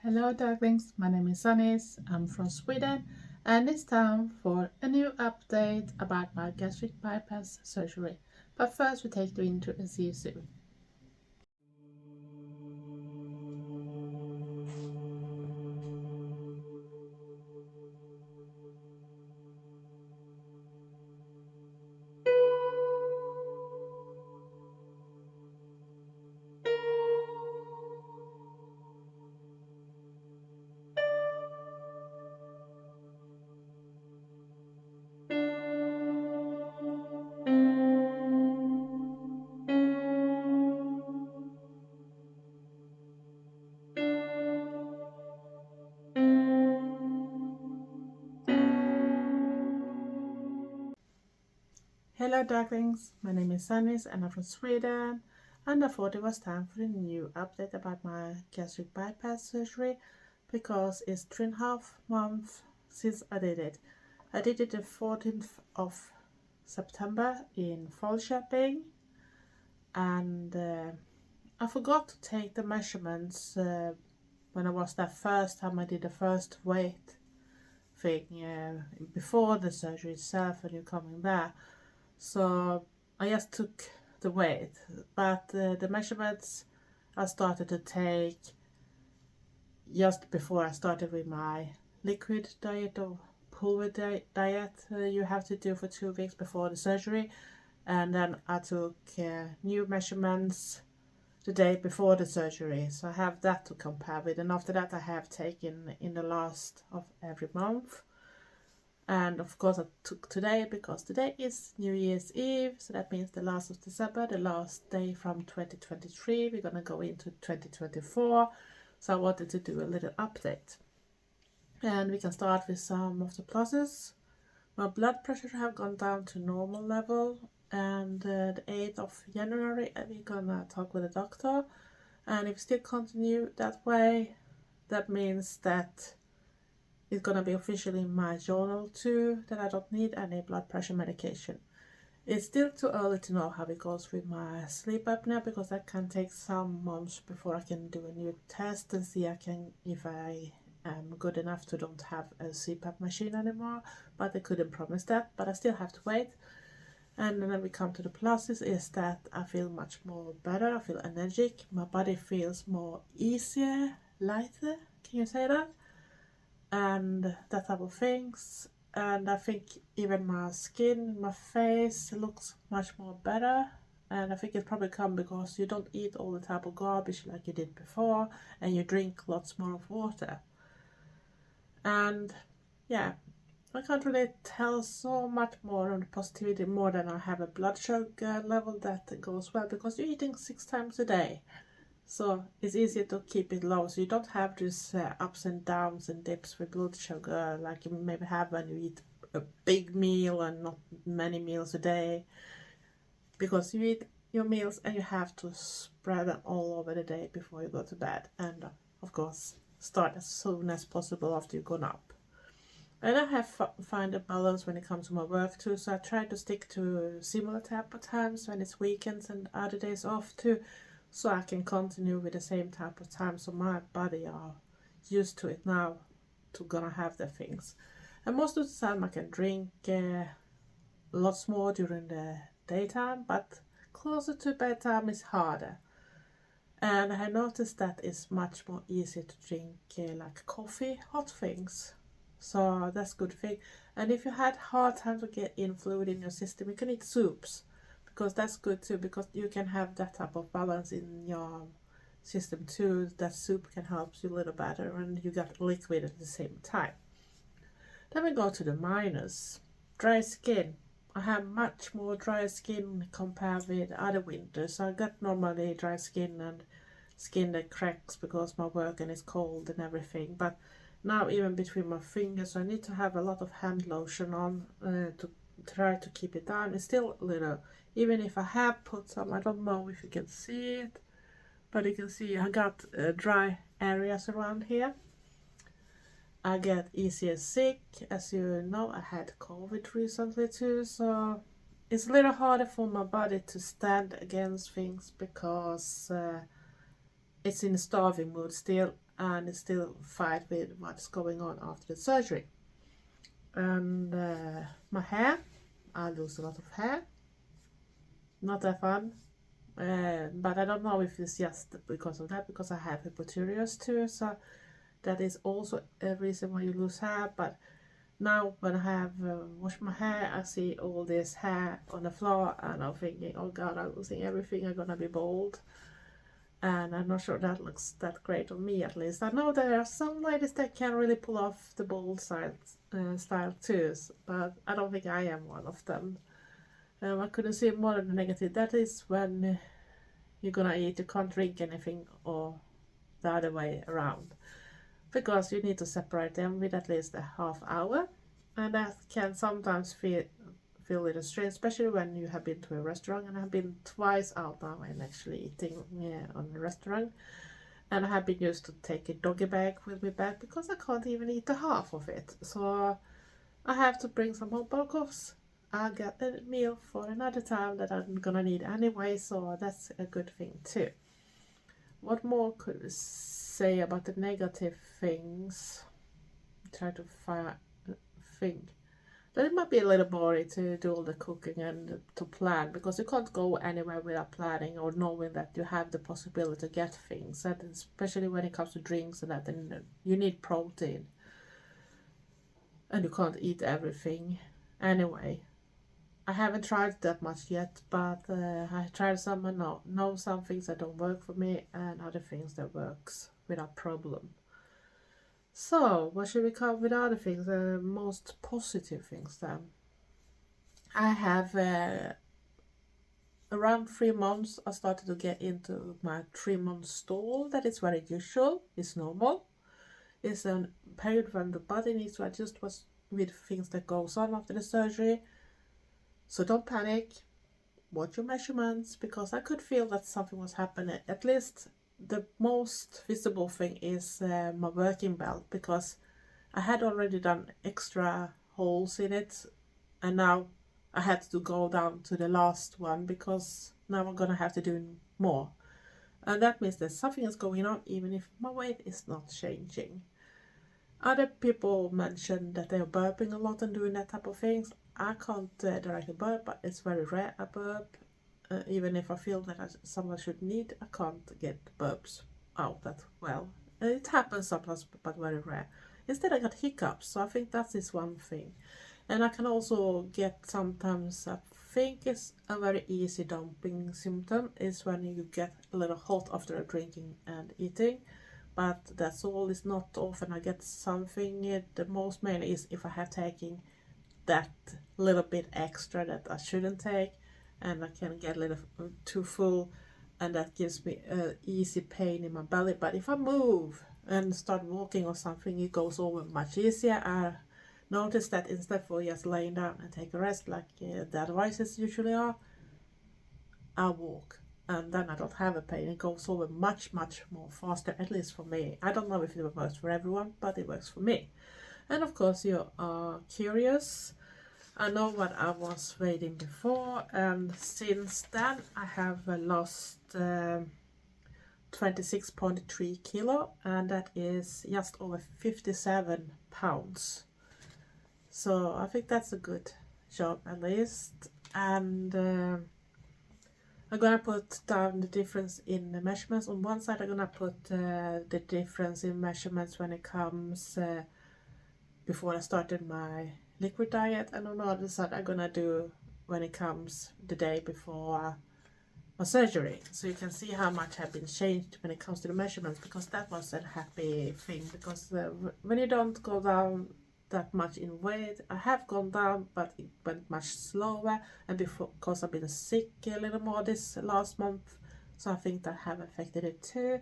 Hello darlings, my name is Sanniz, I'm from Sweden and it's time for a new update about my gastric bypass surgery. But first we take the intro and see you soon. Hello darlings, my name is Sanniz and I'm from Sweden and I thought it was time for a new update about my gastric bypass surgery because it's 3.5 months since I did it. I did it the 14th of September in Falköping and I forgot to take the measurements when I was there first time I did the first weight thing before the surgery itself when you're coming there. So I just took the weight, but the measurements I started to take just before I started with my liquid diet or pulver diet you have to do for 2 weeks before the surgery, and then I took new measurements the day before the surgery, so I have that to compare with, and after that I have taken in the last of every month. And of course I took today because today is New Year's Eve, so that means the last of December, the last day from 2023. We're gonna go into 2024, so I wanted to do a little update. And we can start with some of the pluses. My blood pressure have gone down to normal level, and the 8th of January we're gonna talk with the doctor, and if we still continue that way, that means that it's gonna be officially in my journal too that I don't need any blood pressure medication. It's still too early to know how it goes with my sleep apnea because that can take some months before I can do a new test and see if I am good enough to don't have a CPAP machine anymore, but I couldn't promise that, but I still have to wait. And then we come to the pluses is that I feel much more better, I feel energetic, my body feels more easier, lighter, can you say that? And that type of things. And I think even my skin, my face looks much more better, and I think it probably come because you don't eat all the type of garbage like you did before, and you drink lots more of water. And yeah, I can't really tell so much more on the positivity more than I have a blood sugar level that goes well because you're eating 6 times a day. So it's easier to keep it low, so you don't have these ups and downs and dips with blood sugar like you maybe have when you eat a big meal and not many meals a day, because you eat your meals and you have to spread them all over the day before you go to bed, and of course start as soon as possible after you've gone up. And I have find a balance when it comes to my work too, so I try to stick to similar type of times when it's weekends and other days off too, so I can continue with the same type of time, so my body are used to it now to gonna have the things. And most of the time I can drink lots more during the daytime, but closer to bedtime is harder. And I noticed that it's much more easier to drink like coffee, hot things, so that's good thing. And if you had hard time to get in fluid in your system, you can eat soups, because that's good too, because you can have that type of balance in your system too. That soup can help you a little better, and you got liquid at the same time. Then we go to the minus. Dry skin. I have much more dry skin compared with other winters. I got normally dry skin and skin that cracks because my work and it's cold and everything, but now even between my fingers I need to have a lot of hand lotion on to try to keep it down. It's still a little, even if I have put some, I don't know if you can see it, but you can see I got dry areas around here. I get easier sick, as you know. I had COVID recently too, so it's a little harder for my body to stand against things because it's in starving mood still, and still fight with what's going on after the surgery. And my hair, I lose a lot of hair, not that fun. But I don't know if it's just because of that, because I have hypotherius too, so that is also a reason why you lose hair. But now when I have washed my hair, I see all this hair on the floor and I'm thinking, oh god, I'm losing everything, I'm gonna be bald. And I'm not sure that looks that great on me, at least. I know there are some ladies that can really pull off the bald style too, but I don't think I am one of them. I couldn't see more than the negative. That is when you're gonna eat, you can't drink anything, or the other way around, because you need to separate them with at least a half hour, and that can sometimes feel a little strange, especially when you have been to a restaurant. And I've been twice out now and actually eating on a restaurant, and I have been used to take a doggy bag with me back because I can't even eat the half of it, so I have to bring some home, but of course I'll get a meal for another time that I'm gonna need anyway, so that's a good thing too. What more could I say about the negative things? Try to think. But it might be a little boring to do all the cooking and to plan, because you can't go anywhere without planning or knowing that you have the possibility to get things, and especially when it comes to drinks and that, and you need protein and you can't eat everything anyway. I haven't tried that much yet, but I tried some and know some things that don't work for me and other things that works without problem. So what should we come with other things, the most positive things then? I have around 3 months I started to get into my 3-month stall. That is very usual, it's normal. It's a period when the body needs to adjust with things that goes on after the surgery. So don't panic, watch your measurements, because I could feel that something was happening. At least the most visible thing is my working belt, because I had already done extra holes in it, and now I had to go down to the last one, because now I'm gonna have to do more. And that means that something is going on, even if my weight is not changing. Other people mention that they are burping a lot and doing that type of things. I can't directly burp, but it's very rare I burp. Even if I feel that someone should need, I can't get burps out that well. It happens sometimes, but very rare. Instead, I got hiccups, so I think that is one thing. And I can also get sometimes, I think it's a very easy dumping symptom, is when you get a little hot after drinking and eating. But that's all. It's not often I get something. The most mainly is if I have taken that little bit extra that I shouldn't take, and I can get a little too full, and that gives me an easy pain in my belly. But if I move and start walking or something, it goes over much easier. I notice that instead of just laying down and take a rest like the advices usually are, I walk, and then I don't have a pain. It goes over much more faster, at least for me. I don't know if it works for everyone, but it works for me. And of course you are curious. I know what I was weighing before, and since then I have lost 26.3 kilo, and that is just over 57 pounds. So I think that's a good job at least. And I'm gonna put down the difference in the measurements. On one side I'm gonna put the difference in measurements when it comes before I started my liquid diet, and on the other side I'm gonna do when it comes the day before my surgery, so you can see how much have been changed when it comes to the measurements, because that was a happy thing. Because when you don't go down that much in weight, I have gone down, but it went much slower, and because I've been sick a little more this last month, so I think that have affected it too.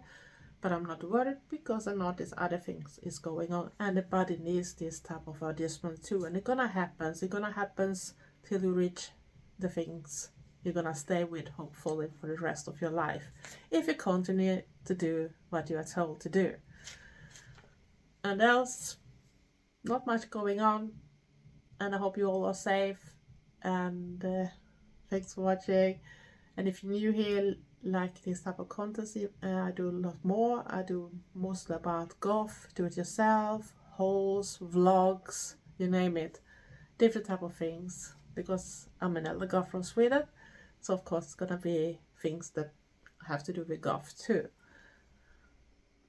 But I'm not worried, because I notice other things is going on, and the body needs this type of adjustment too, and it's gonna happen. It's gonna happen till you reach the things you're gonna stay with, hopefully for the rest of your life, if you continue to do what you are told to do. And else, not much going on, and I hope you all are safe, and thanks for watching. And if you're new here, like this type of content, I do a lot more. I do mostly about goth, do it yourself, hauls, vlogs, you name it, different type of things, because I'm an Eldergoth from Sweden, so of course it's gonna be things that have to do with goth too.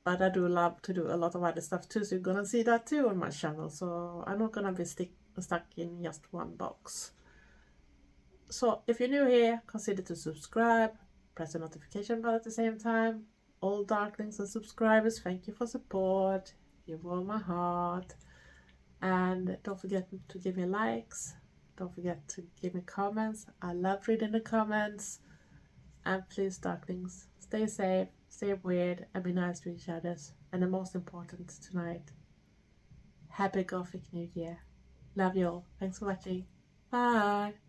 But I do love to do a lot of other stuff too, so you're gonna see that too on my channel, so I'm not gonna be stuck in just one box. So if you're new here, consider to subscribe, press the notification bell at the same time. All darklings and subscribers, thank you for support, you warm my heart. And don't forget to give me likes, don't forget to give me comments. I love reading the comments. And please, darklings, stay safe, stay weird, and be nice to each other. And the most important tonight, happy Gothic New Year. Love you all. Thanks for watching. Bye.